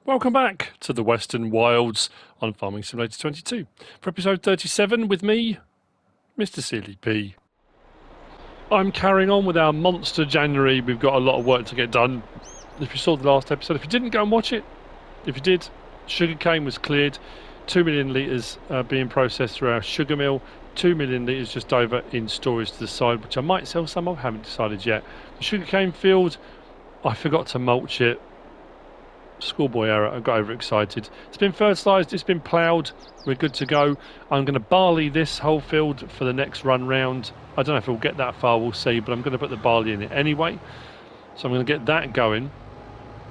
Welcome back to the Western Wilds on Farming Simulator 22 for episode 37 with me, MrSealyp. I'm carrying on with our monster January. We've got a lot of work to get done. If you saw the last episode, if you didn't, go and watch it. If you did, sugarcane was cleared, 2 million litres being processed through our sugar mill, 2 million litres just over in storage to the side, which I might sell some of, haven't decided yet. The sugarcane field, I forgot to mulch it. Schoolboy error, I got overexcited. It's been fertilised, it's been ploughed, we're good to go. I'm going to barley this whole field for the next run round. I don't know if we'll get that far, we'll see, but I'm going to put the barley in it anyway. So I'm going to get that going.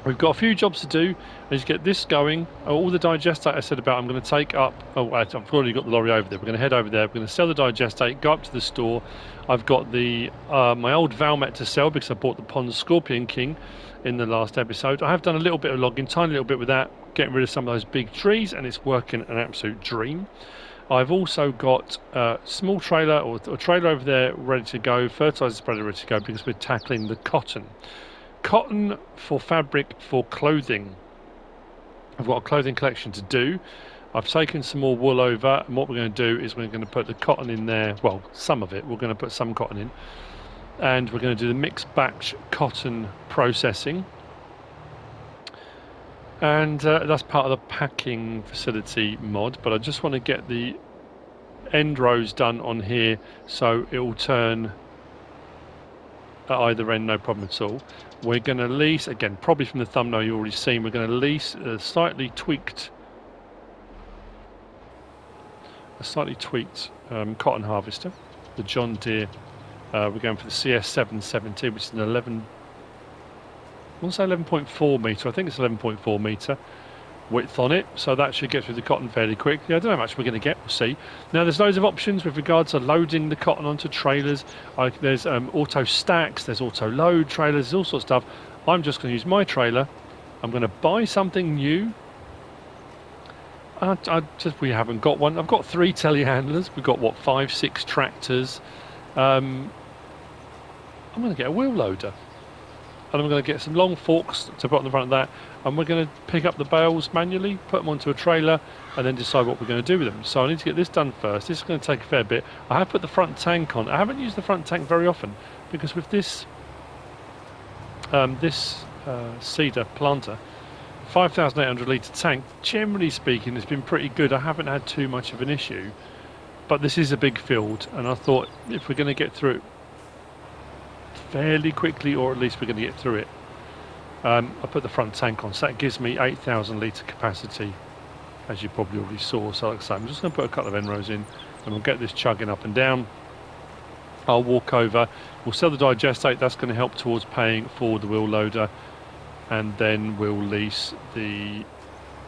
We've got a few jobs to do. I need to get this going. All the digestate I said about I'm going to take up. Oh, I've already got the lorry over there. We're going to head over there. We're going to sell the digestate, go up to the store. I've got the my old Valmet to sell because I bought the Pond Scorpion King in the last episode. I have done a little bit of logging, tiny little bit with that, getting rid of some of those big trees, and it's working an absolute dream. I've also got a small trailer or a trailer over there ready to go, fertilizer spreader ready to go because we're tackling the cotton. Cotton for fabric for clothing. I've got a clothing collection to do. I've taken some more wool over, and what we're going to do is we're going to put the cotton in there. Well, some of it. We're going to put some cotton in, and we're going to do the mixed batch cotton processing, and that's part of the packing facility mod. But I just want to get the end rows done on here so it will turn at either end, no problem at all. We're going to lease, again, probably from the thumbnail you've already seen, we're going to lease a slightly tweaked cotton harvester, the John Deere. We're going for the CS770, which is an 11.4 metre, I think it's 11.4 metre width on it, so that should get through the cotton fairly quickly. I don't know how much we're going to get, we'll see. Now there's loads of options with regards to loading the cotton onto trailers. There's auto stacks, there's auto load trailers, there's all sorts of stuff. I'm just going to use my trailer. I'm going to buy something new. We haven't got one. I've got 3 telehandlers. We've got, what, 5, 6 tractors. I'm going to get a wheel loader. And I'm going to get some long forks to put on the front of that, and we're going to pick up the bales manually, put them onto a trailer, and then decide what we're going to do with them. So I need to get this done first. This is going to take a fair bit. I have put the front tank on. I haven't used the front tank very often because with this cedar planter, 5,800 litre tank, generally speaking, has been pretty good. I haven't had too much of an issue, but this is a big field, and I thought if we're going to get through it fairly quickly, or at least we're going to get through it, I put the front tank on, so that gives me 8,000 litre capacity, as you probably already saw. So like I say, I'm just going to put a couple of end rows in, and we'll get this chugging up and down. I'll walk over, we'll sell the digestate, that's going to help towards paying for the wheel loader, and then we'll lease the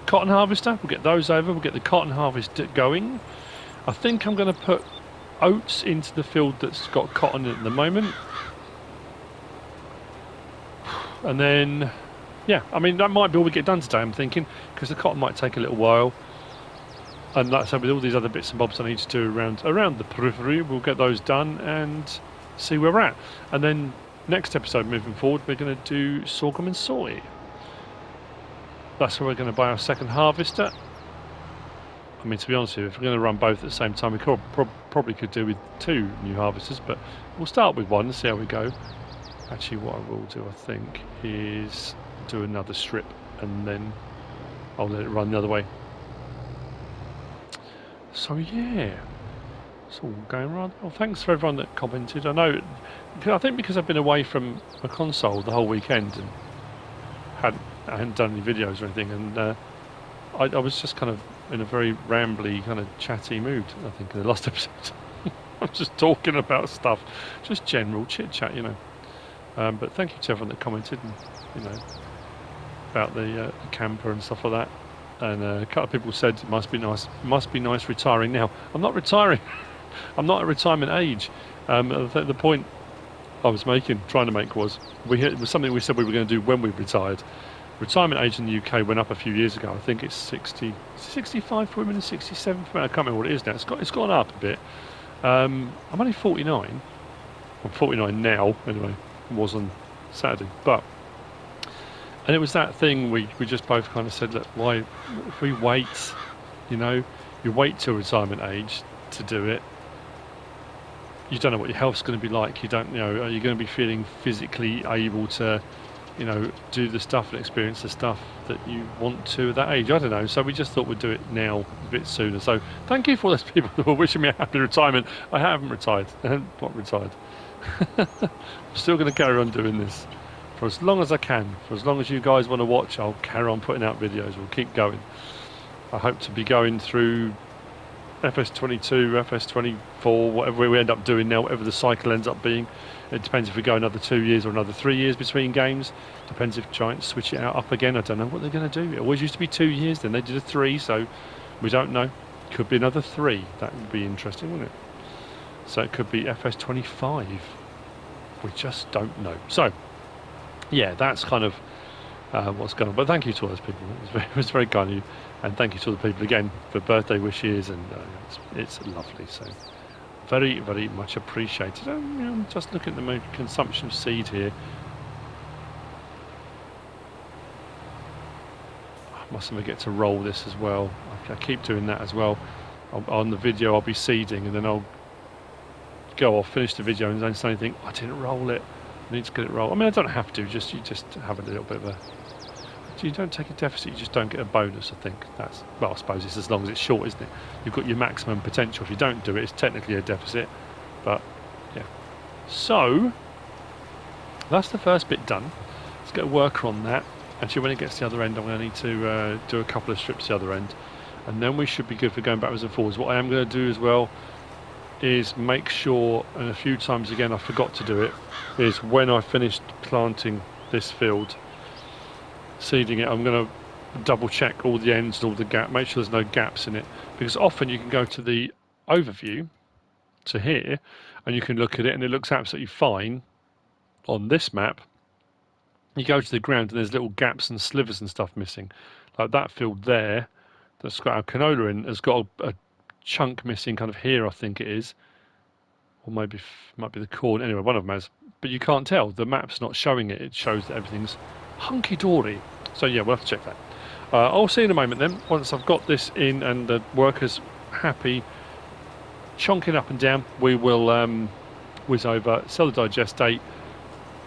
cotton harvester. We'll get those over, we'll get the cotton harvest going. I think I'm going to put oats into the field that's got cotton in at the moment. And then, yeah, I mean, that might be all we get done today, I'm thinking, because the cotton might take a little while. And like I said, with all these other bits and bobs I need to do around the periphery, we'll get those done and see where we're at. And then next episode, moving forward, we're going to do sorghum and soy. That's where we're going to buy our second harvester. I mean, to be honest with you, if we're going to run both at the same time, we probably could do with 2 new harvesters, but we'll start with one and see how we go. Actually, what I will do, I think, is do another strip, and then I'll let it run the other way. So yeah, it's all going rather well. Thanks for everyone that commented. I think because I've been away from a console the whole weekend and I hadn't done any videos or anything, and I was just kind of in a very rambly, kind of chatty mood, I think, in the last episode. I'm just talking about stuff, just general chit chat, you know. But thank you to everyone that commented, and about the camper and stuff like that. And a couple of people said it must be nice retiring now. I'm not retiring. I'm not at retirement age. The point I was trying to make was, it was something we said we were going to do when we retired. Retirement age in the UK went up a few years ago. I think it's 65 for women and 67 for men. I can't remember what it is now. It's gone up a bit. I'm only 49. I'm 49 now, anyway. Was on Saturday, but And it was that thing we just both kind of said, look, why, if we wait, you know, you wait till retirement age to do it, you don't know what your health's going to be like. You don't, you know, are you going to be feeling physically able to, you know, do the stuff and experience the stuff that you want to at that age? I don't know. So we just thought we'd do it now a bit sooner. So thank you for those people who were wishing me a happy retirement. I haven't retired. Not retired. I'm still going to carry on doing this for as long as I can. For as long as you guys want to watch, I'll carry on putting out videos. We'll keep going. I hope to be going through FS22, FS24, whatever we end up doing now, whatever the cycle ends up being. It depends if we go another 2 years or another 3 years between games. Depends if Giants switch it out up again. I don't know what they're going to do. It always used to be 2 years, then they did a 3, so we don't know. Could be another 3. That would be interesting, wouldn't it? So it could be FS25. We just don't know. So, yeah, that's kind of what's going on. But thank you to all those people. It was very kind of you. And thank you to all the people again for birthday wishes, and it's lovely. So very, very much appreciated. I'm just looking at the consumption of seed here. I mustn't forget to roll this as well. I keep doing that as well. On the video I'll be seeding, and then I'll finish the video and then suddenly think, I didn't roll it. I need to get it rolled. I mean, I don't have to. You just have a little bit of a... You don't take a deficit, you just don't get a bonus, I think. That's, well, I suppose it's as long as it's short, isn't it? You've got your maximum potential. If you don't do it, it's technically a deficit. But, yeah. So, that's the first bit done. Let's get a worker on that. Actually, when it gets to the other end, I'm going to need to do a couple of strips the other end. And then we should be good for going backwards and forwards. What I am going to do as well is make sure, and a few times again I forgot to do it, is when I finished planting this field, seeding it, I'm going to double check all the ends and all the gaps, make sure there's no gaps in it, because often you can go to the overview to here and you can look at it and it looks absolutely fine on this map. You go to the ground and there's little gaps and slivers and stuff missing, like that field there that's got our canola in has got a chunk missing kind of here, I think it is, or maybe might be the corn. Anyway, one of them has, but you can't tell. The map's not showing it. It shows that everything's hunky-dory. So yeah, we'll have to check that. I'll see in a moment then, once I've got this in and the workers happy, chonking up and down, we will whiz over, sell the digestate,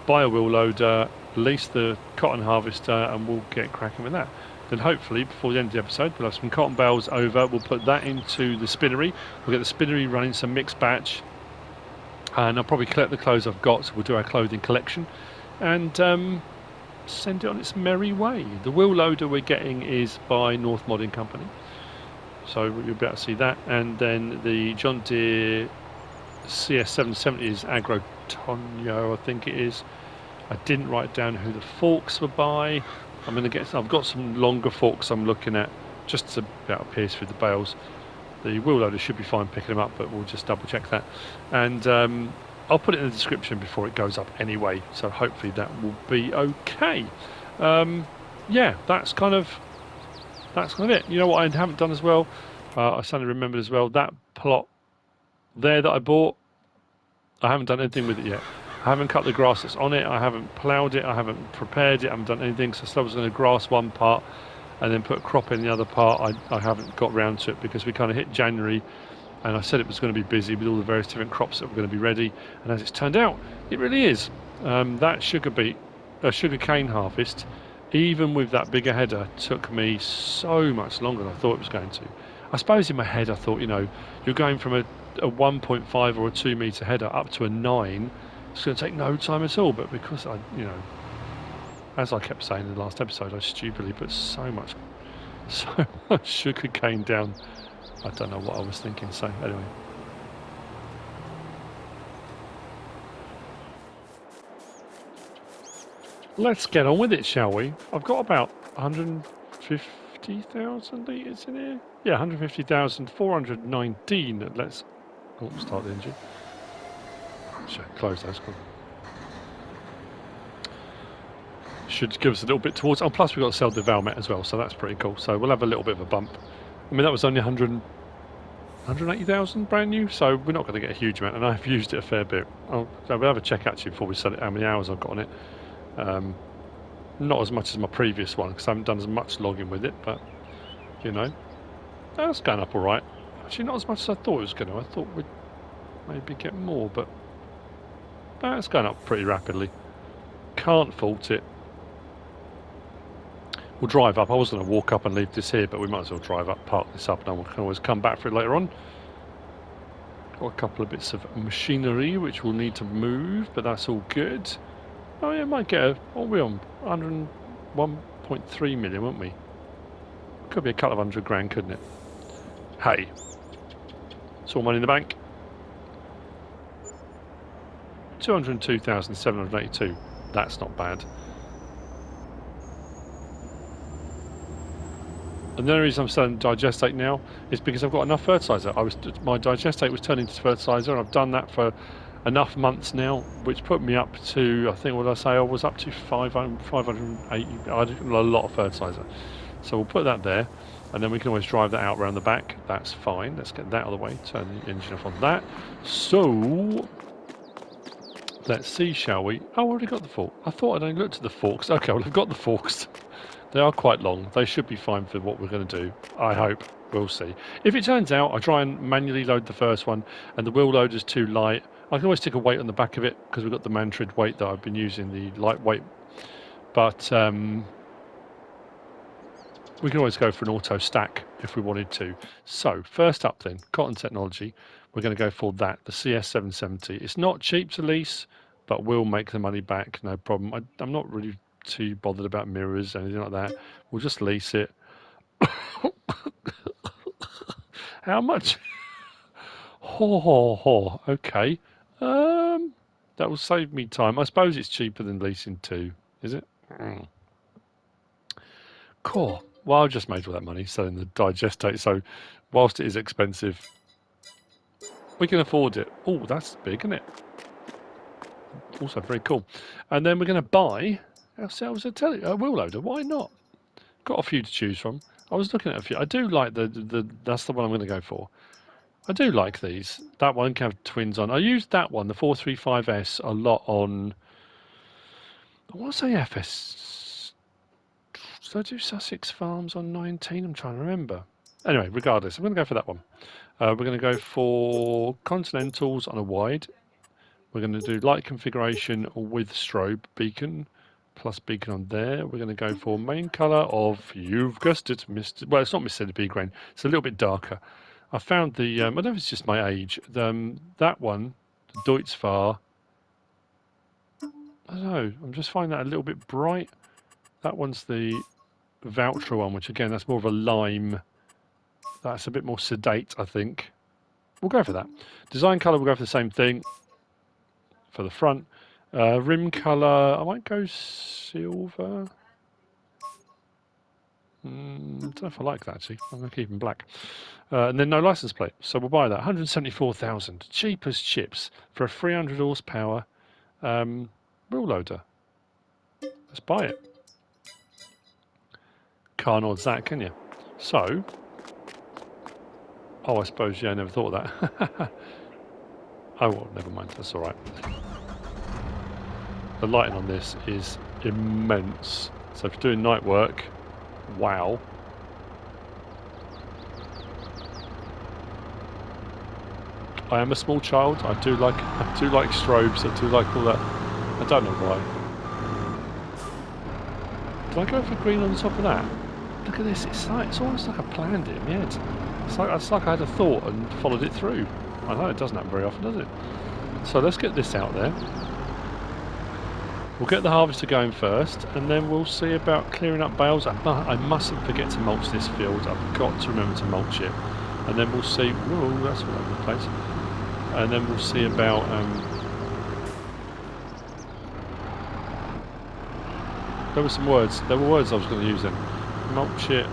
buy a wheel loader, lease the cotton harvester, and we'll get cracking with that. Then hopefully before the end of the episode we'll have some cotton bales over, we'll put that into the spinnery, we'll get the spinnery running some mixed batch, and I'll probably collect the clothes I've got, so we'll do our clothing collection and send it on its merry way. The wheel loader we're getting is by North Modding Company, so you'll be able to see that. And then the John Deere CS770 is Agro Tonyo, I think it is. I didn't write down who the forks were by. I've got some longer forks I'm looking at just to about pierce through the bales. The wheel loader should be fine picking them up, but we'll just double check that. And I'll put it in the description before it goes up anyway, so hopefully that will be okay. Yeah, that's kind of it. You know what I haven't done as well? I suddenly remembered as well, that plot there that I bought, I haven't done anything with it yet. I haven't cut the grass that's on it, I haven't ploughed it, I haven't prepared it, I haven't done anything. So I was going to grass one part and then put crop in the other part. I haven't got round to it because we kind of hit January and I said it was going to be busy with all the various different crops that were going to be ready, and as it's turned out, it really is. That sugar cane harvest, even with that bigger header, took me so much longer than I thought it was going to. I suppose in my head I thought, you know, you're going from a 1.5 or a 2 metre header up to a 9, it's going to take no time at all. But because I, you know, as I kept saying in the last episode, I stupidly put so much sugar cane down. I don't know what I was thinking. So anyway, let's get on with it, shall we? I've got about 150,000 litres in here. Yeah, 150,419. Let's start the engine. Close those. Should give us a little bit towards. Oh, plus we've got to sell the Valmet as well, so that's pretty cool. So we'll have a little bit of a bump. I mean, that was only 180,000 brand new, so we're not going to get a huge amount, and I've used it a fair bit. So we'll have a check actually before we sell it, how many hours I've got on it. Not as much as my previous one, because I haven't done as much logging with it, but, you know, that's going up all right. Actually, not as much as I thought it was going to. I thought we'd maybe get more, but that's going up pretty rapidly. Can't fault it. We'll drive up. I was going to walk up and leave this here, but we might as well drive up, park this up, and we can always come back for it later on. Got a couple of bits of machinery which we'll need to move, but that's all good. Oh yeah, might get a... What are we on? 101.3 million, weren't we? Could be a couple of £100,000, couldn't it? Hey. It's all money in the bank. 202,782. That's not bad. And the only reason I'm selling digestate now is because I've got enough fertiliser. My digestate was turning to fertiliser, and I've done that for enough months now, which put me up to, I think, what did I say? I was up to 580. I did a lot of fertiliser. So we'll put that there, and then we can always drive that out around the back. That's fine. Let's get that out of the way. Turn the engine off on that. So let's see, shall we? Oh, I already got the fork. I thought I'd only looked at the forks. Okay, well, I've got the forks. They are quite long. They should be fine for what we're going to do. I hope. We'll see. If it turns out I try and manually load the first one and the wheel loader's too light, I can always stick a weight on the back of it because we've got the Mantrid weight that I've been using, the lightweight. But we can always go for an auto stack if we wanted to. So first up then, Cotton Technology. We're going to go for that, the CS770. It's not cheap to lease, but we'll make the money back, no problem. I'm not really too bothered about mirrors or anything like that. We'll just lease it. How much? Okay. That will save me time. I suppose it's cheaper than leasing too, is it? Cool. Well, I just made all that money selling the digestate, so whilst it is expensive, we can afford it. Oh, that's big, isn't it? Also very cool. And then we're going to buy ourselves a wheel loader. Why not? Got a few to choose from. I was looking at a few. I do like that's the one I'm going to go for. I do like these. That one can have twins on. I used that one, the 435S, a lot on... I want to say FS... Did I do Sussex Farms on 19? I'm trying to remember. Anyway, regardless, I'm going to go for that one. We're going to go for Continentals on a wide. We're going to do light configuration with strobe beacon, plus beacon on there. We're going to go for main colour of, you've guessed it, well, it's not MrSealyp grain. It's a little bit darker. I found the, I don't know if it's just my age, that one, the Deutzfahr, I don't know, I'm just finding that a little bit bright. That one's the Voucher one, which again, that's more of a lime. That's a bit more sedate, I think. We'll go for that. Design colour, we'll go for the same thing for the front. Rim colour, I might go silver. I don't know if I like that actually. I'm going to keep them black. And then no license plate. So we'll buy that. 174,000. Cheap as chips for a 300 horsepower wheel loader. Let's buy it. Can't odds that, can you? So, oh, I suppose, yeah, I never thought of that. Oh, well, never mind. That's all right. The lighting on this is immense. So if you're doing night work, wow. I am a small child. I do like strobes. I do like all that. I don't know why. Did I go for green on the top of that? Look at this. It's almost like I planned it in my head. It's like I had a thought and followed it through. I know it doesn't happen very often, does it? So let's get this out there. We'll get the harvester going first, and then we'll see about clearing up bales. I mustn't forget to mulch this field. I've got to remember to mulch it. And then we'll see... Whoa, that's all over the place. And then we'll see about... there were some words. There were words I was going to use then. Mulch it.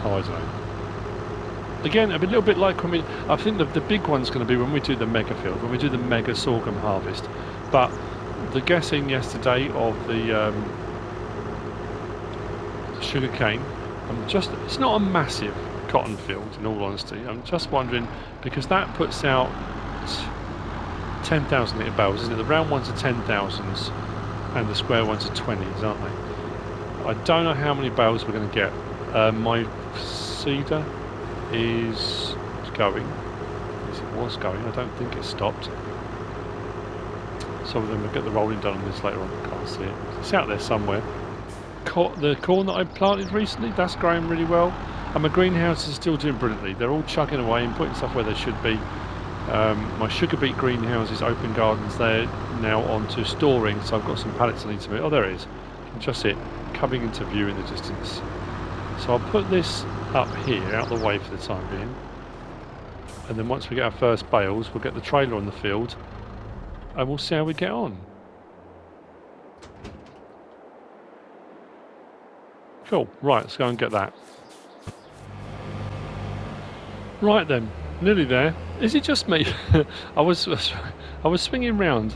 Oh, I don't know. Again, a little bit like when we... I think the big one's going to be when we do the mega field, when we do the mega sorghum harvest. But the guessing yesterday of the sugar cane, it's not a massive cotton field in all honesty. I'm just wondering, because that puts out 10,000 litre bales, isn't it? The round ones are 10,000s. and the square ones are 20s, aren't they? I don't know how many bales we're going to get. My seeder is going. Yes, it was going. I don't think it stopped. Some of them will get the rolling done on this later on. I can't see it. It's out there somewhere. The corn that I planted recently, that's growing really well. And my greenhouses are still doing brilliantly. They're all chugging away and putting stuff where they should be. My sugar beet greenhouses, open gardens, they're now onto storing, so I've got some pallets I need to move. Oh, there it is. Just it, coming into view in the distance. So I'll put this up here, out of the way for the time being. And then once we get our first bales, we'll get the trailer on the field and we'll see how we get on. Cool, right, let's go and get that. Right then, nearly there. Is it just me? I was swinging round,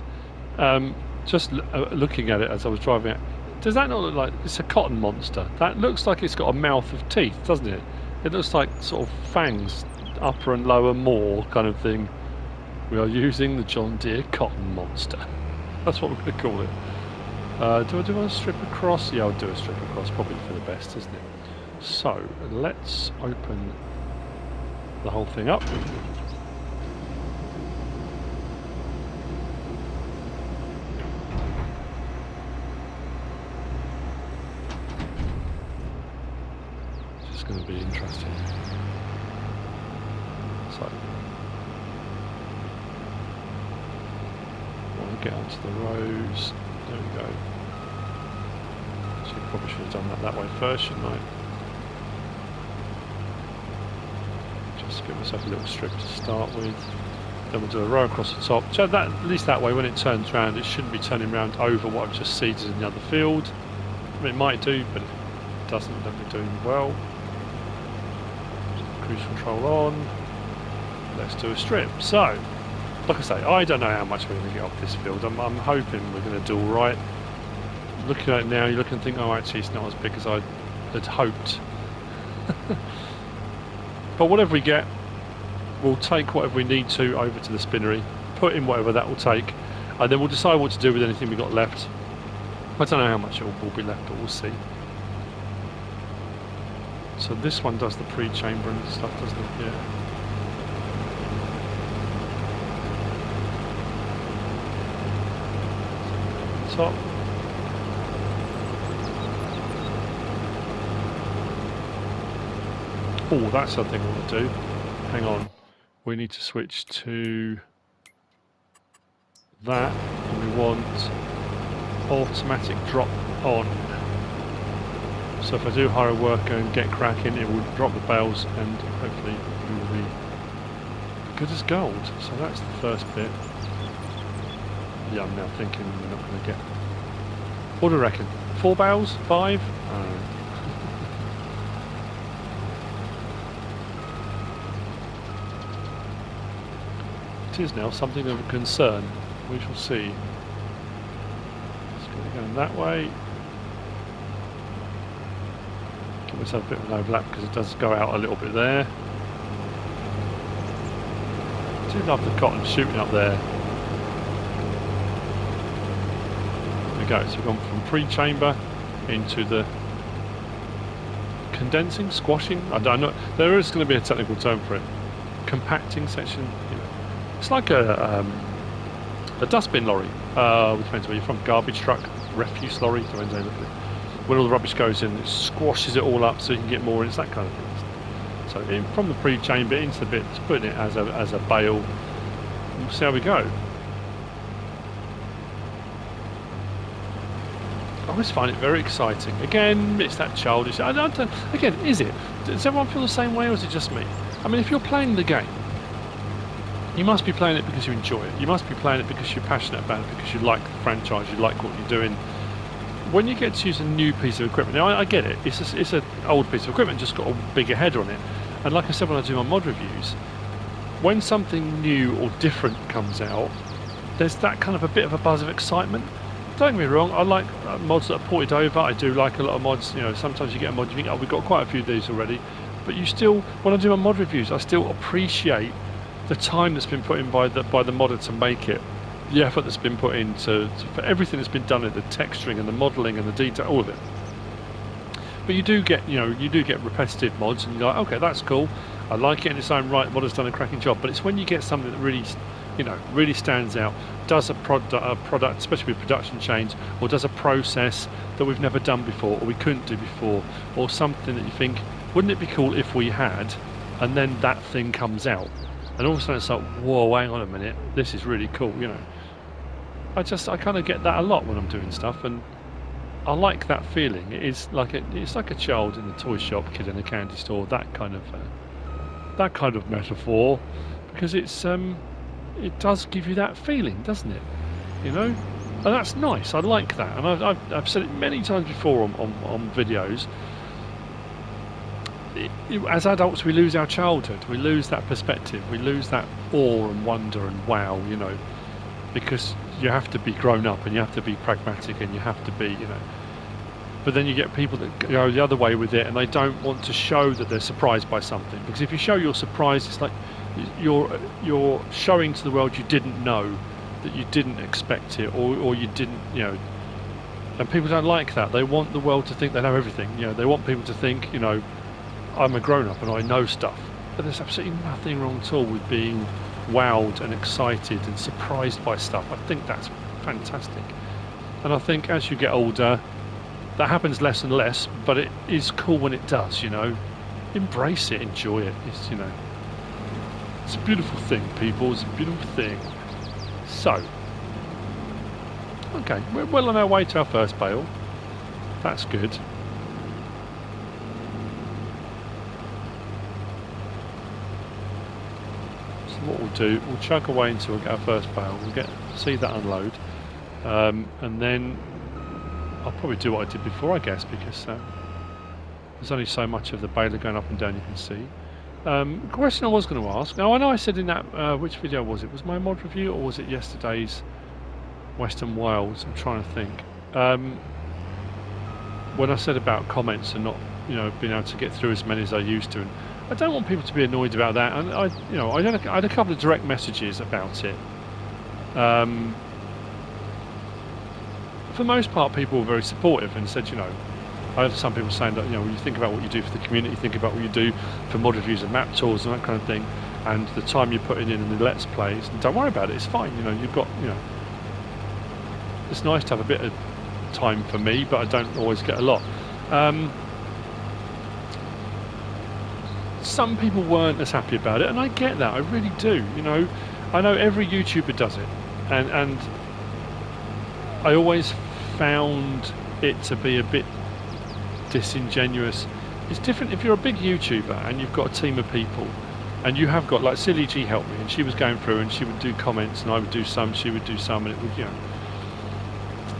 just looking at it as I was driving it. Does that not look like it's a cotton monster? That looks like it's got a mouth of teeth, doesn't it? It looks like sort of fangs, upper and lower maw kind of thing. We are using the John Deere cotton monster. That's what we're going to call it. Do I do a strip across? Yeah, I'll do a strip across, probably for the best, isn't it? So, let's open the whole thing up. It's going to be interesting. So, I want to get onto the rows. There we go. So probably should have done that way first, shouldn't I? Just give myself a little strip to start with. Then we'll do a row across the top. So that, at least that way, when it turns round, it shouldn't be turning round over what I've just seeded in the other field. I mean, it might do, but if it doesn't, then we're doing well. Cruise control on. Let's do a strip. So, like I say, I don't know how much we're going to get off this field. I'm hoping we're going to do all right. Looking at it now, you look and think, oh, actually, it's not as big as I had hoped. But whatever we get, we'll take whatever we need to over to the spinnery, put in whatever that will take, and then we'll decide what to do with anything we've got left. I don't know how much it will be left, but we'll see. So this one does the pre-chamber and stuff, doesn't it? Yeah. Top. Oh, that's something I want to do. Hang on. We need to switch to that, and we want automatic drop on. So if I do hire a worker and get cracking, it will drop the bales and hopefully we will be good as gold. So that's the first bit. Yeah, I'm now thinking we're not going to get... What do you reckon? 4 bales? 5? It is now something of a concern. We shall see. It's going to go that way. Give myself a bit of an overlap because it does go out a little bit there. I do love the cotton shooting up there. There we go. So we've gone from pre-chamber into the condensing, squashing. I don't know. There is going to be a technical term for it. Compacting section. You know. It's like a dustbin lorry, which depends where you're from. Garbage truck, refuse lorry, depends how you look at it. When all the rubbish goes in, it squashes it all up so you can get more in. It's that kind of thing. So from the pre-chamber into the bits, putting it as a bale. We'll see how we go. I always find it very exciting. Again, it's that childish. I don't. Again, is it? Does everyone feel the same way, or is it just me? I mean, if you're playing the game, you must be playing it because you enjoy it. You must be playing it because you're passionate about it, because you like the franchise, you like what you're doing. When you get to use a new piece of equipment, now I get it. It's an old piece of equipment, just got a bigger header on it. And like I said when I do my mod reviews, when something new or different comes out, there's that kind of a bit of a buzz of excitement. Don't get me wrong, I like mods that are ported over. I do like a lot of mods. You know, sometimes you get a mod, you think, oh, we've got quite a few of these already. But you still, when I do my mod reviews, I still appreciate the time that's been put in by the modder to make it. the effort that's been put into for everything that's been done in the texturing and the modelling and the detail, all of it. But you do get, you do get repetitive mods, and you're like, okay, that's cool. I like it in its own right. Modder's done a cracking job. But it's when you get something that really, really stands out, does a product, especially with production change, or does a process that we've never done before, or we couldn't do before, or something that you think, wouldn't it be cool if we had? And then that thing comes out, and all of a sudden it's like, whoa, hang on a minute, this is really cool. I kind of get that a lot when I'm doing stuff, and I like that feeling. It's like a child in the toy shop, kid in a candy store, that kind of metaphor, because it does give you that feeling, doesn't it? And that's nice. I like that, and I've said it many times before on videos. As adults, we lose our childhood. We lose that perspective. We lose that awe and wonder and wow, because you have to be grown up and you have to be pragmatic and you have to be, But then you get people that go the other way with it, and they don't want to show that they're surprised by something. Because if you show you're surprised, it's like you're showing to the world you didn't know, that you didn't expect it, or you didn't, And people don't like that. They want the world to think they know everything. They want people to think, I'm a grown-up and I know stuff. But there's absolutely nothing wrong at all with being wowed and excited and surprised by stuff. I think that's fantastic. And I think as you get older, that happens less and less, but it is cool when it does, Embrace it, enjoy it. It's a beautiful thing, people. It's a beautiful thing. So, okay, we're well on our way to our first bale. That's good. What we'll do, we'll chug away until we get our first bale. We'll see that unload, and then I'll probably do what I did before, I guess, because there's only so much of the baler going up and down you can see. Question I was going to ask. Now I know I said in that which video was it? Was my mod review or was it yesterday's Western Wilds? I'm trying to think. When I said about comments and not, being able to get through as many as I used to. And I don't want people to be annoyed about that, and I had a couple of direct messages about it. For the most part, people were very supportive and said, I had some people saying that, when you think about what you do for the community, think about what you do for mod reviews and map tours and that kind of thing, and the time you're putting in the Let's Plays, and don't worry about it, it's fine. You've got, it's nice to have a bit of time for me, but I don't always get a lot. Some people weren't as happy about it, and I get that, I really do. I know every YouTuber does it, and I always found it to be a bit disingenuous. It's different if you're a big YouTuber and you've got a team of people, and you have got, like SealyG helped me, and she was going through and she would do comments, and I would do some, she would do some, and it would,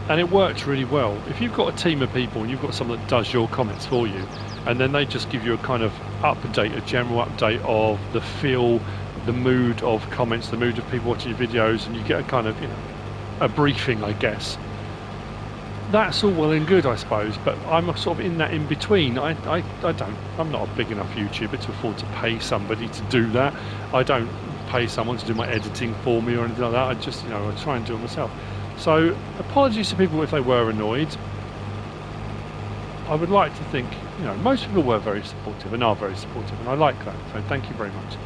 and it worked really well. If you've got a team of people and you've got someone that does your comments for you, and then they just give you a kind of update, a general update of the feel, the mood of comments, the mood of people watching your videos, and you get a kind of, a briefing, I guess. That's all well and good, I suppose, but I'm sort of in that in between. I'm not a big enough YouTuber to afford to pay somebody to do that. I don't pay someone to do my editing for me or anything like that. I just, I try and do it myself. So apologies to people if they were annoyed. I would like to think, most people were very supportive and are very supportive, and I like that, so thank you very much.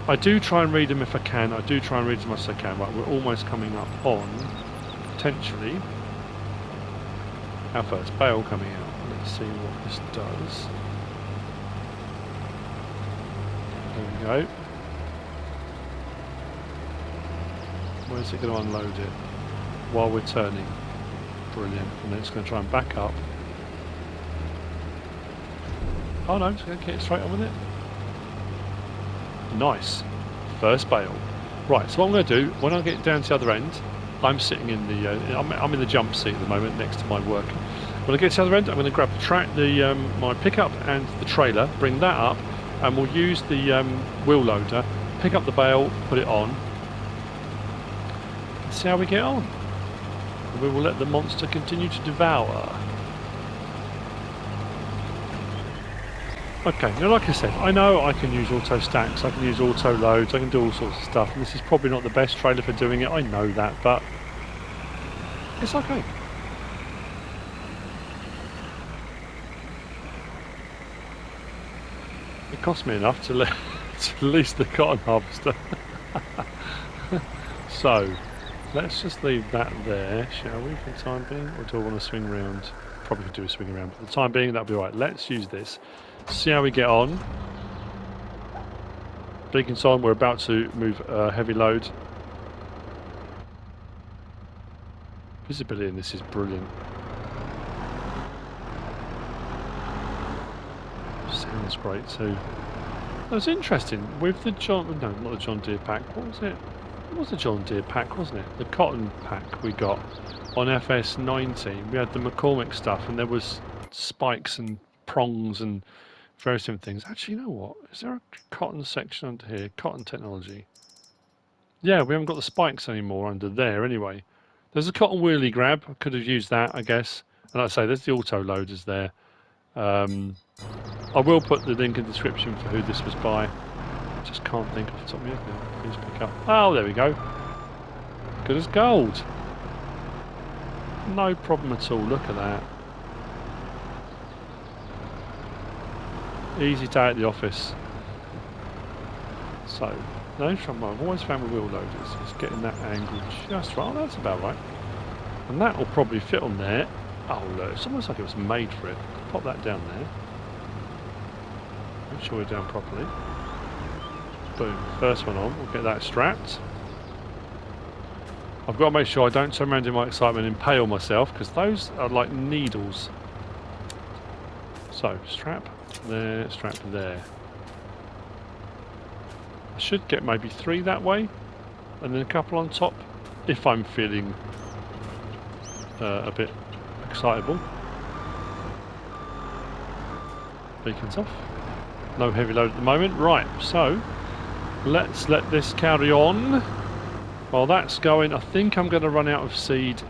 I do try and read them if I can. I do try and read as much as I can. Right, we're almost coming up on, potentially, our first bale coming out. Let's see what this does. There we go. Where's it going to unload it? While we're turning. Brilliant. And then it's going to try and back up. Oh no, it's going to get straight on with it. Nice. First bale. Right, so what I'm going to do, when I get down to the other end, I'm sitting in the, I'm in the jump seat at the moment next to my work. When I get to the other end, I'm going to grab my pickup and the trailer, bring that up, and we'll use the wheel loader, pick up the bale, put it on, and see how we get on. And we will let the monster continue to devour. Okay, now like I said, I know I can use auto stacks, I can use auto loads, I can do all sorts of stuff, and this is probably not the best trailer for doing it, I know that, but it's okay. It cost me enough to lease the cotton harvester. So, let's just leave that there, shall we, for the time being? Or do I want to swing around? Probably could do a swing around, but for the time being, that'll be right. Let's use this. See how we get on. Beacon's on, we're about to move a heavy load. Visibility in this is brilliant. Sounds great too. That was interesting. With the no, not the John Deere pack. What was it? It was the John Deere pack, wasn't it? The cotton pack we got on FS19. We had the McCormick stuff, and there was spikes and prongs and various different things. Actually, you know what? Is there a cotton section under here? Cotton technology. Yeah, we haven't got the spikes anymore under there anyway. There's a cotton wheelie grab. I could have used that, I guess. And like I say, there's the auto loaders there. I will put the link in the description for who this was by. Just can't think off the top of my head now. Please pick up. Oh, there we go. Good as gold. No problem at all. Look at that. Easy day at the office. So, no trouble. I've always found with wheel loaders is getting that angle just right. Oh, that's about right. And that will probably fit on there. Oh, look. It's almost like it was made for it. Pop that down there. Make sure we're down properly. Boom. First one on. We'll get that strapped. I've got to make sure I don't turn around in my excitement and impale myself, because those are like needles. So, strap there, strap there. I should get maybe 3 that way, and then a couple on top, if I'm feeling a bit excitable. Beacons off. No heavy load at the moment. Right, so let's let this carry on. While that's going, I think I'm going to run out of seed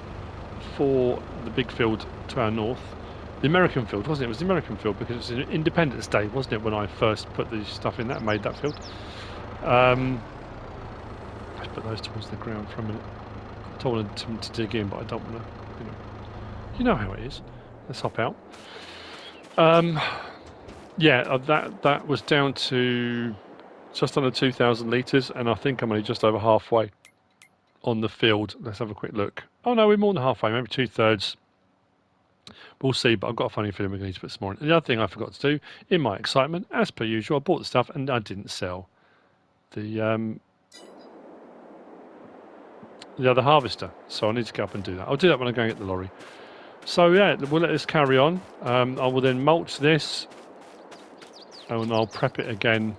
for the big field to our north. The American field, wasn't it? It was the American field because it was an Independence Day, wasn't it, when I first put the stuff in that and made that field. Let's put those towards the ground for a minute. I don't want them to dig in, but I don't want to, you know how it is. Let's hop out. Yeah, that was down to just under 2,000 litres, and I think I'm only just over halfway on the field. Let's have a quick look. Oh no, we're more than halfway, maybe 2/3. We'll see, but I've got a funny feeling we're going to need to put some more in. The other thing I forgot to do, in my excitement, as per usual, I bought the stuff and I didn't sell the other harvester, so I need to go up and do that. I'll do that when I go and get the lorry. So yeah, we'll let this carry on. I will then mulch this, and I'll prep it again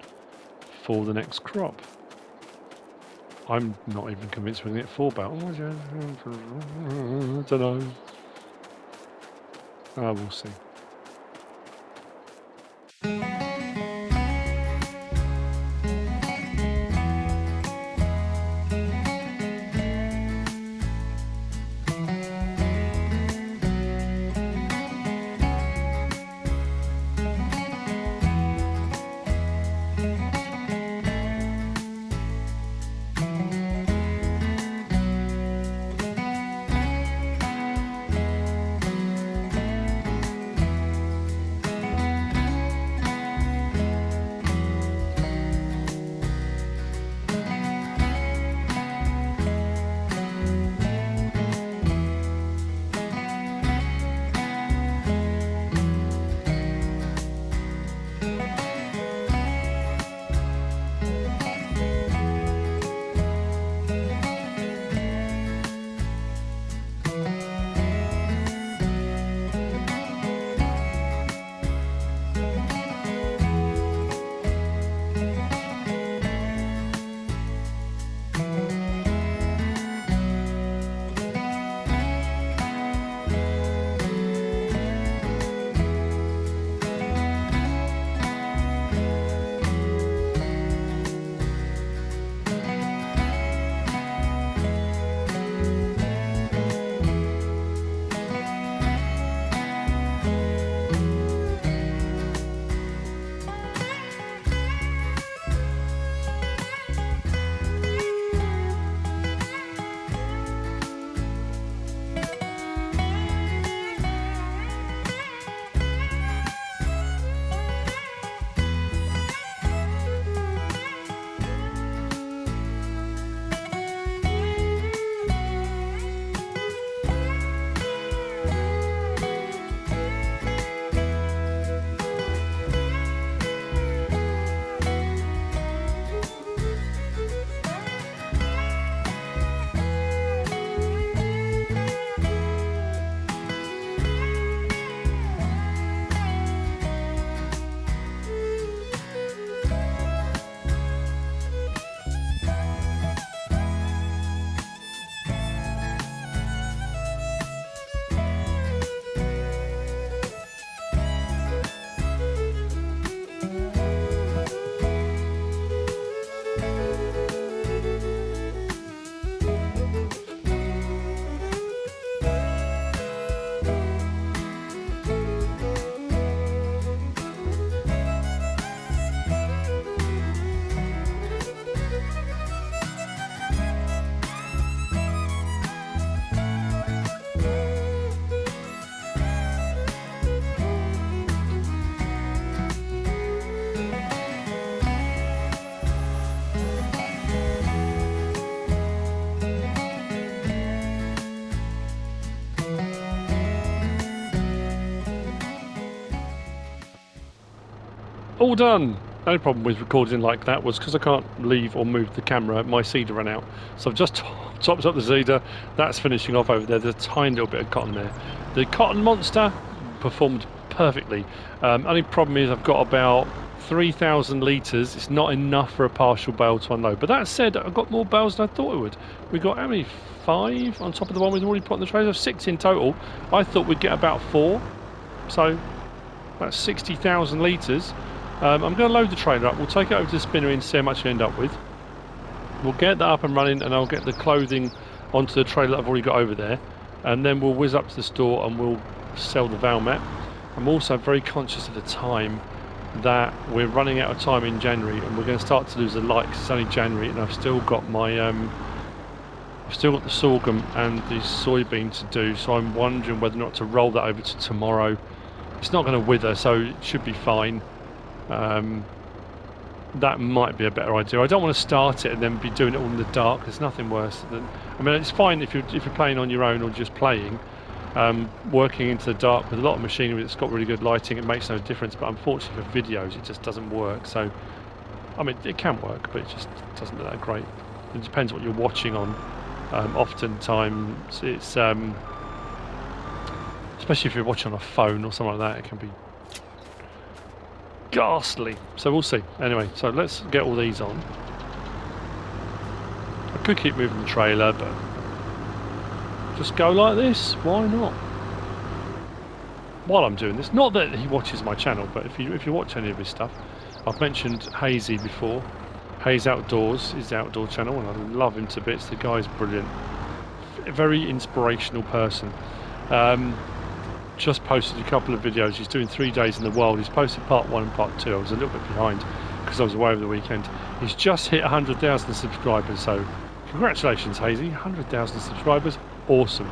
for the next crop. I'm not even convinced we're going to get 4 bale. I don't know. We'll see. All done. The only problem with recording like that was because I can't leave or move the camera, my seeder ran out. So I've just topped up the seeder. That's finishing off over there. There's a tiny little bit of cotton there. The cotton monster performed perfectly. Only problem is I've got about 3,000 litres. It's not enough for a partial bale to unload. But that said, I've got more bales than I thought I would. We got how many? 5 on top of the one we've already put on the trailer. 6 in total. I thought we'd get about 4. So that's 60,000 litres. I'm going to load the trailer up. We'll take it over to the spinnery and see how much we end up with. We'll get that up and running, and I'll get the clothing onto the trailer that I've already got over there. And then we'll whiz up to the store and we'll sell the Val mat. I'm also very conscious of the time that we're running out of time in January, and we're going to start to lose the light because it's only January, and I've still got my I've still got the sorghum and the soybean to do. So I'm wondering whether or not to roll that over to tomorrow. It's not going to wither, so it should be fine. That might be a better idea. I don't want to start it and then be doing it all in the dark. There's nothing worse than. I mean, it's fine if you're playing on your own or just playing. Working into the dark with a lot of machinery that's got really good lighting, it makes no difference. But unfortunately for videos, it just doesn't work. So, I mean, it can work, but it just doesn't look that great. It depends what you're watching on. Oftentimes, it's especially if you're watching on a phone or something like that, it can be ghastly. So we'll see. Anyway, so let's get all these on. I could keep moving the trailer, but just go like this. Why not? While I'm doing this, not that he watches my channel, but if you watch any of his stuff, I've mentioned Hazy before. Hayes Outdoors is the outdoor channel, and I love him to bits. The guy's brilliant, a very inspirational person. Just posted a couple of videos. He's doing 3 days in the wild. He's posted part 1 and part 2. I was a little bit behind because I was away over the weekend. He's just hit 100,000 subscribers, so congratulations, Hazy. 100,000 subscribers, awesome.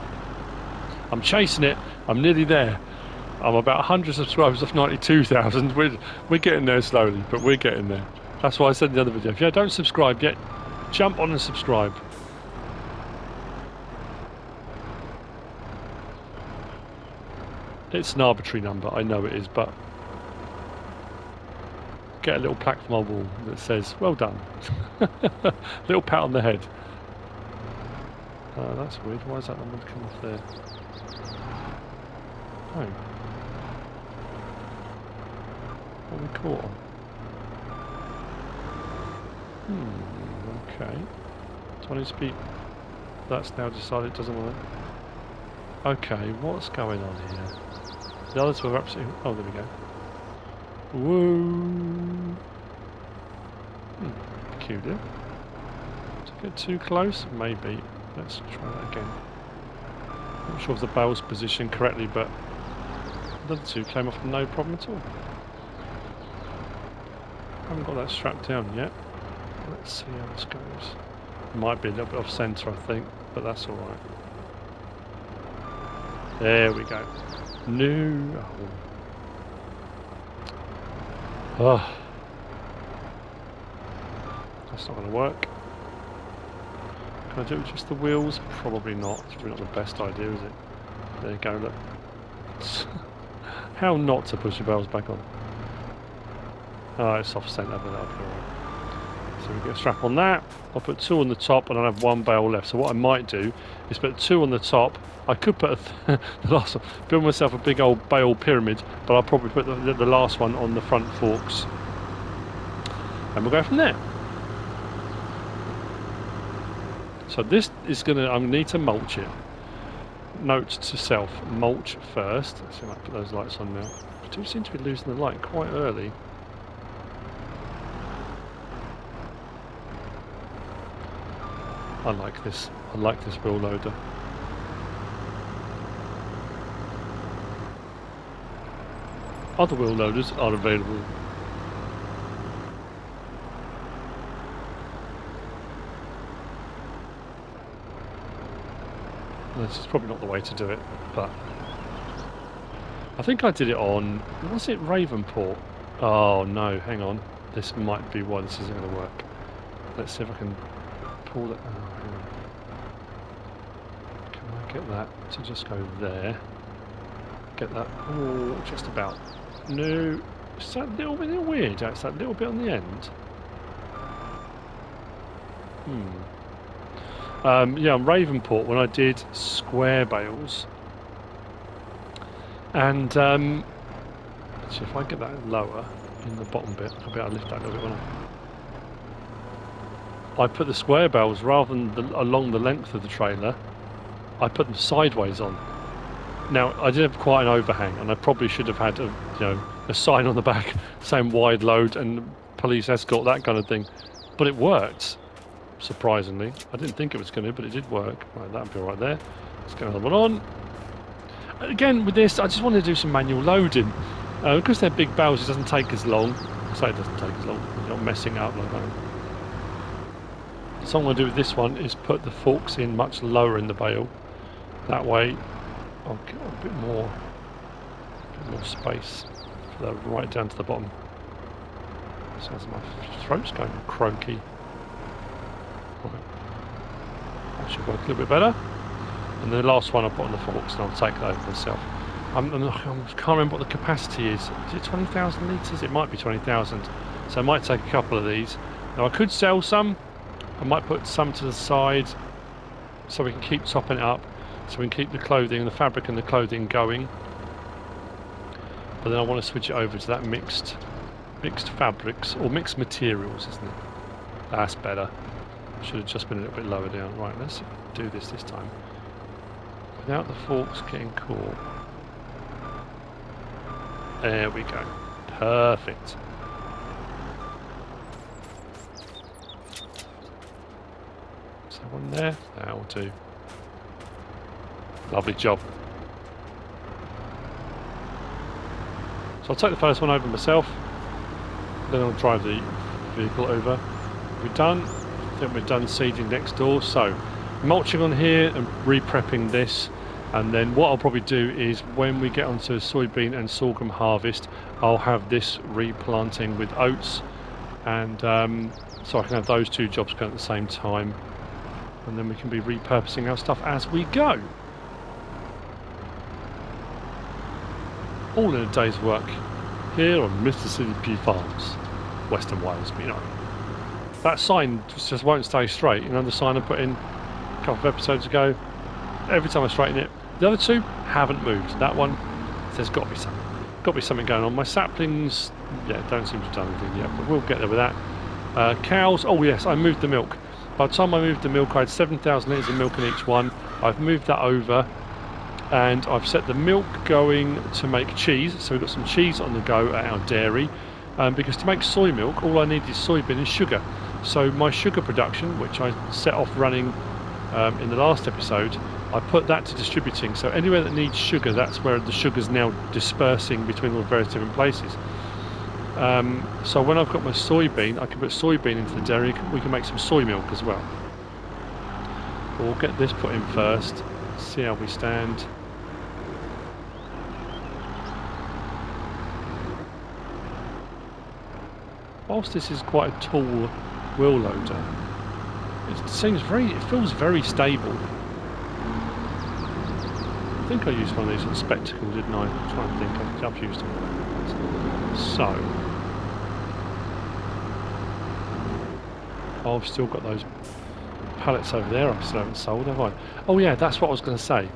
I'm chasing it. I'm nearly there. I'm about 100 subscribers off 92,000. We're getting there slowly, but we're getting there. That's why I said in the other video, if you don't subscribe yet, jump on and subscribe. It's an arbitrary number, I know it is, but get a little plaque from my wall that says, well done. Little pat on the head. That's weird, why is that number come off there? Oh. What are we caught on? Okay. Do I need to be... That's now decided it doesn't work. Okay, what's going on here? The others were absolutely... Oh, there we go. Woo! Peculiar. Did I get too close? Maybe. Let's try that again. Not sure if the bale's positioned correctly, but the other two came off no problem at all. Haven't got that strapped down yet. Let's see how this goes. Might be a little bit off centre, I think, but that's alright. There we go. No. Oh. That's not going to work. Can I do it with just the wheels? Probably not. It's probably not the best idea, is it? There you go, look. How not to push the bales back on? Oh, it's off centre, but that'll be alright. So we get a strap on that. I'll put 2 on the top and I'll have 1 bale left. So what I might do is put 2 on the top. I could put the last one, build myself a big old bale pyramid, but I'll probably put the last one on the front forks. And we'll go from there. So this is going to, I need to mulch it. Note to self, mulch first. Let's see if I put those lights on now. I do seem to be losing the light quite early. I like this wheel loader. Other wheel loaders are available. This is probably not the way to do it, but I think I did it on, was it Ravenport? Oh no, hang on. This might be why this isn't going to work. Let's see if I can pull that. Oh, hang on. Can I get that to just go there? Get that. Oh, just about. No. It's that little bit weird. It's that little bit on the end. Yeah, on Ravenport when I did square bales, and actually, if I get that lower in the bottom bit, I'll be able to lift that a little bit. I put the square bales rather than along the length of the trailer. I put them sideways on. Now I did have quite an overhang, and I probably should have had a sign on the back saying wide load and police escort, that kind of thing, but it worked. Surprisingly, I didn't think it was going to, but it did work. Right, that'll be right there. Let's get another one on. Again, with this, I just wanted to do some manual loading. Because they're big bales, it doesn't take as long. So it doesn't take as long. You're not messing up like that. So what I'm going to do with this one is put the forks in much lower in the bale. That way, I'll get a bit more space for that right down to the bottom. Sounds like my throat's going croaky. Right. That should work a little bit better. And the last one I'll put on the forks and I'll take it over myself. I can't remember what the capacity is. Is it 20,000 litres? It might be 20,000. So I might take a couple of these. Now I could sell some. I might put some to the side so we can keep topping it up. So we can keep the clothing, the fabric and the clothing going. But then I want to switch it over to that mixed fabrics or mixed materials, isn't it? That's better. Should have just been a little bit lower down. Right, let's do this time. Without the forks getting caught. There we go. Perfect. So one there. That'll do. Lovely job. So I'll take the first one over myself. Then I'll drive the vehicle over. We're done. Then we're done seeding next door. So mulching on here and re-prepping this, and then what I'll probably do is when we get onto soybean and sorghum harvest, I'll have this replanting with oats, and so I can have those two jobs going at the same time, and then we can be repurposing our stuff as we go. All in a day's work here on MrSealyp Farms, Western Wales, you know. That sign just won't stay straight. You know, the sign I put in a couple of episodes ago, every time I straighten it, the other two haven't moved. That one, there's got to be something. Got to be something going on. My saplings, yeah, don't seem to have done anything yet, but we'll get there with that. Cows, oh yes, I moved the milk. By the time I moved the milk, I had 7,000 litres of milk in each one. I've moved that over, and I've set the milk going to make cheese. So we've got some cheese on the go at our dairy. Because to make soy milk, all I need is soybean and sugar. So my sugar production, which I set off running in the last episode, I put that to distributing. So anywhere that needs sugar, that's where the sugar's now dispersing between all the various different places. So when I've got my soybean, I can put soybean into the dairy. We can make some soy milk as well. But we'll get this put in first, see how we stand. Whilst this is quite a tall wheel loader, it feels very stable. I think I used one of these on Spectacle, didn't I? I'm trying to think. I've used them. So, I've still got those pallets over there. I still haven't sold, have I? Oh yeah, that's what I was going to say.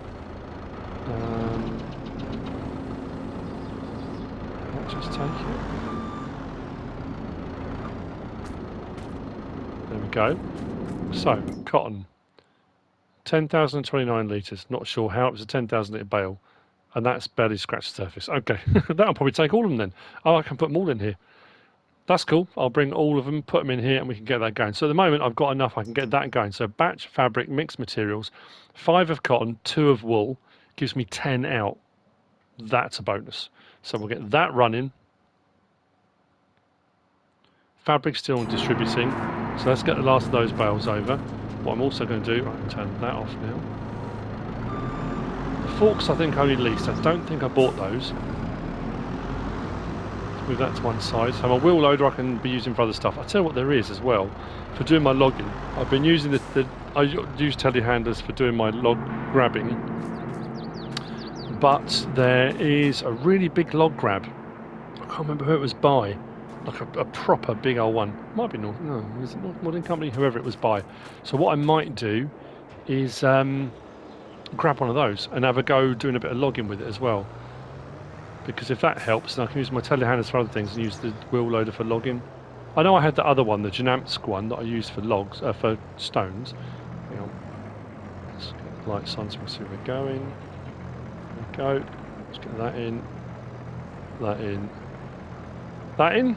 I'll just take it. There we go. So, cotton. 10,029 litres. Not sure how. It was a 10,000 litre bale. And that's barely scratched the surface. Okay. That'll probably take all of them then. Oh, I can put them all in here. That's cool. I'll bring all of them, put them in here, and we can get that going. So at the moment, I've got enough. I can get that going. So batch, fabric, mixed materials, 5 of cotton, 2 of wool. Gives me 10 out. That's a bonus. So we'll get that running. Fabric still distributing. So let's get the last of those bales over. What I'm also going to do, I can turn that off now. The forks I think only leased. I don't think I bought those. Let's move that to one side. So my wheel loader I can be using for other stuff. I'll tell you what there is as well. For doing my logging, I've been using I use telehandlers for doing my log grabbing. But there is a really big log grab. I can't remember who it was by. Like a proper big old one. Might be North. No, was it North Modding Company? Whoever it was by. So what I might do is grab one of those and have a go doing a bit of logging with it as well. Because if that helps, then I can use my telehandlers for other things and use the wheel loader for logging. I know I had the other one, the Janamsk one that I used for logs, for stones. Hang on. Let's get the lights on so we can see where we're going. There we go. Let's get that in. That in. That in.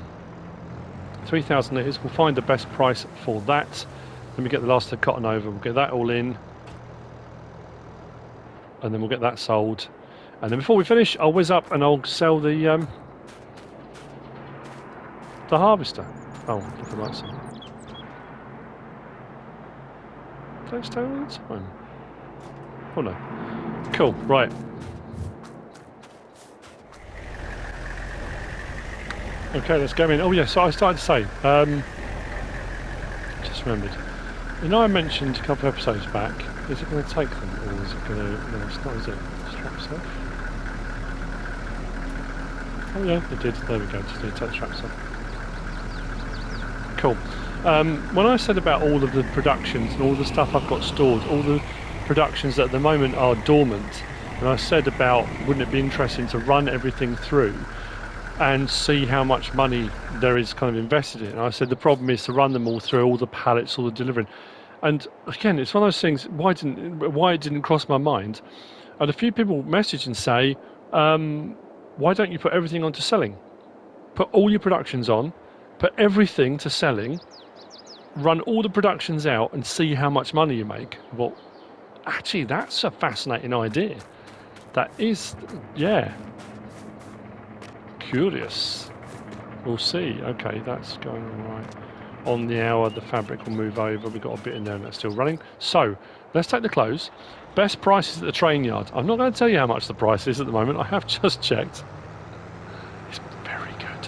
3,000 litres. We'll find the best price for that. Then we get the last of the cotton over. We'll get that all in. And then we'll get that sold. And then before we finish, I'll whiz up and I'll sell the harvester. Oh, look at lights on. Don't stay all the time. Oh no. Cool, right. Okay, let's go in. Oh yeah, so I started to say, just remembered. You know I mentioned a couple of episodes back, is it going to take them or is it going to, no it's not, is it? Straps off. Oh yeah, it did, there we go, just need to take the straps off. Cool. When I said about all of the productions and all the stuff I've got stored, all the productions that at the moment are dormant, and I said about wouldn't it be interesting to run everything through and see how much money there is kind of invested in it. And I said the problem is to run them all through, all the pallets, all the delivering. And again, it's one of those things, why it didn't cross my mind. And a few people message and say, why don't you put everything onto selling? Put all your productions on, put everything to selling, run all the productions out and see how much money you make. Well, actually, that's a fascinating idea. That is, yeah. Curious. We'll see. Okay, that's going all right. On the hour, the fabric will move over. We've got a bit in there and that's still running. So, let's take the clothes. Best prices at the train yard. I'm not going to tell you how much the price is at the moment. I have just checked. It's very good.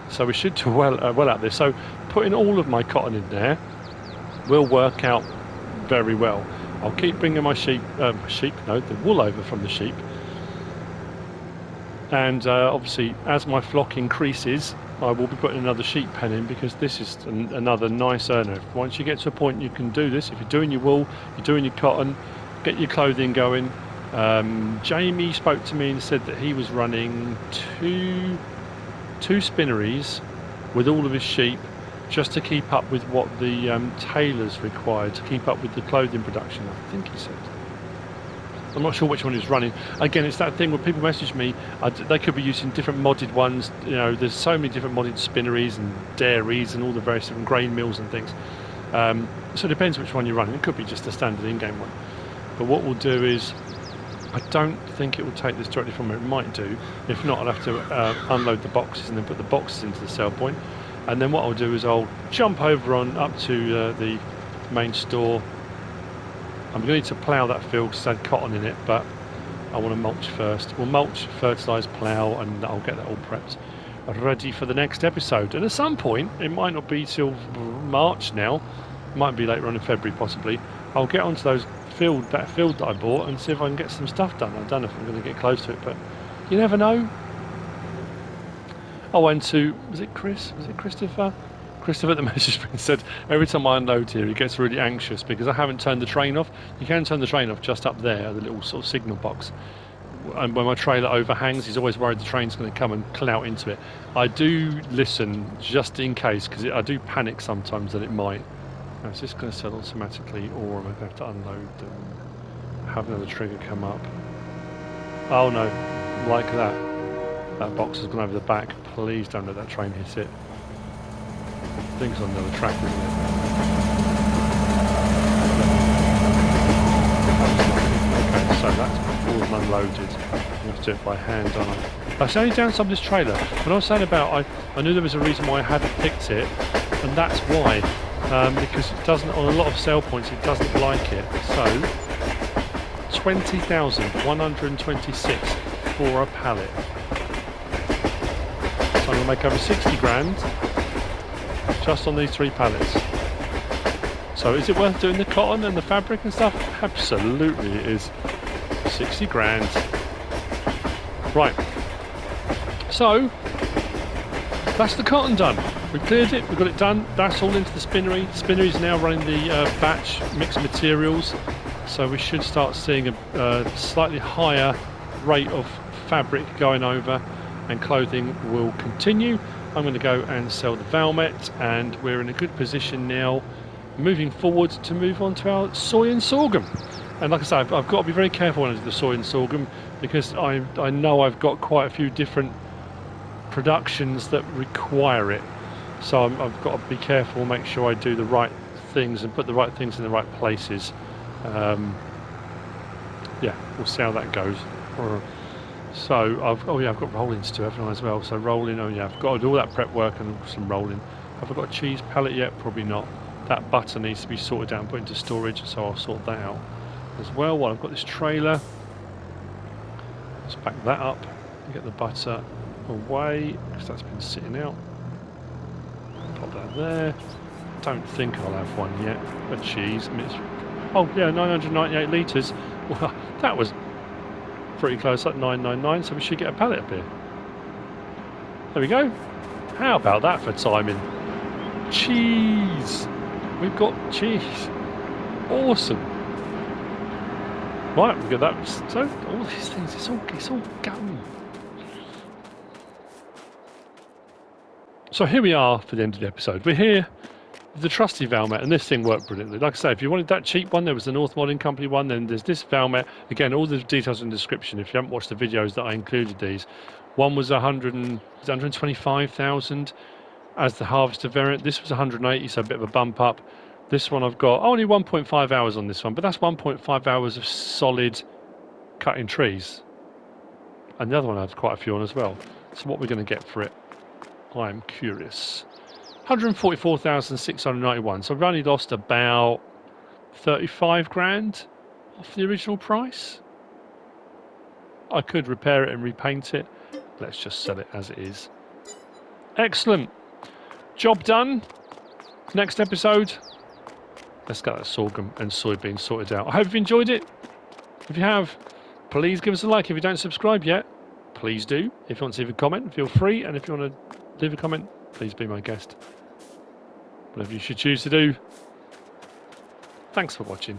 So we should do well out there. So putting all of my cotton in there will work out very well. I'll keep bringing my the wool over from the sheep. And obviously, as my flock increases, I will be putting another sheep pen in because this is another nice earner. Once you get to a point you can do this, if you're doing your wool, you're doing your cotton, get your clothing going. Jamie spoke to me and said that he was running two spinneries with all of his sheep just to keep up with what the tailors required to keep up with the clothing production, I think he said. I'm not sure which one he's running. Again, it's that thing where people message me, they could be using different modded ones. You know, there's so many different modded spinneries and dairies and all the various different grain mills and things. So it depends which one you're running. It could be just a standard in-game one. But what we'll do is, I don't think it will take this directly from where it might do. If not, I'll have to unload the boxes and then put the boxes into the sell point. And then what I'll do is I'll jump over up to the main store. I'm going to need to plough that field because it's had cotton in it, but I want to mulch first. We'll mulch, fertilise, plough, and I'll get that all prepped, ready for the next episode. And at some point, it might not be till March now, it might be later on in February possibly, I'll get onto that field that I bought and see if I can get some stuff done. I don't know if I'm going to get close to it, but you never know. I went to, was it Christopher? Christopher that messaged me and said every time I unload here he gets really anxious because I haven't turned the train off. You can turn the train off just up there, the little sort of signal box. And when my trailer overhangs, he's always worried the train's going to come and clout into it. I do listen just in case because I do panic sometimes that it might. Now, is this going to sell automatically or am I going to have to unload them? Have another trigger come up. Oh no, like that. That box has gone over the back. Please don't let that train hit it. I think it's on another track, isn't it? Okay, so that's all unloaded. I have to do it by hand, don't I? That's the only downside of this trailer. When I was saying about, I knew there was a reason why I hadn't picked it, and that's why. Because it doesn't, on a lot of sell points, it doesn't like it. So, 20,126 for a pallet. So I'm going to make over 60 grand. Just on these 3 pallets. So is it worth doing the cotton and the fabric and stuff? Absolutely it is. 60 grand. Right. So, that's the cotton done. We've cleared it, we've got it done. That's all into the spinnery. The spinnery is now running the batch mixed materials, so we should start seeing a slightly higher rate of fabric going over, and clothing will continue. I'm going to go and sell the Valmet, and we're in a good position now moving forward to move on to our soy and sorghum. And like I say, I've got to be very careful when I do the soy and sorghum, because I know I've got quite a few different productions that require it, so I've got to be careful, make sure I do the right things and put the right things in the right places. Yeah, we'll see how that goes. So I've got rolling to do, haven't I, as well? So rolling, oh yeah, I've got to do all that prep work and some rolling. Have I got a cheese pallet yet? Probably not. That butter needs to be sorted out and put into storage, so I'll sort that out as well while I've got this trailer. Let's back that up and get the butter away, because that's been sitting out. Pop that there. Don't think I'll have one yet. A cheese. I mean, oh yeah, 998 litres. Well, that was pretty close, like 999, so we should get a pallet up here. There we go. How about that for timing? Cheese! We've got cheese. Awesome. Right, we've got that. So, all these things, it's all going. So here we are for the end of the episode. We're here with the trusty Valmet, and this thing worked brilliantly. Like I say, if you wanted that cheap one, there was the North Modding Company one, then there's this Valmet. Again, all the details in the description if you haven't watched the videos that I included these. One was 125,000 as the Harvester variant. This was 180, so a bit of a bump up. This one I've got only 1.5 hours on this one, but that's 1.5 hours of solid cutting trees. And the other one I had quite a few on as well. So what we're going to get for it, I'm curious. 144,691. So I've only lost about 35 grand off the original price. I could repair it and repaint it. Let's just sell it as it is. Excellent. Job done. Next episode, let's get that sorghum and soybean sorted out. I hope you've enjoyed it. If you have, please give us a like. If you don't subscribe yet, please do. If you want to leave a comment, feel free. And if you want to leave a comment, please be my guest. Whatever you should choose to do. Thanks for watching.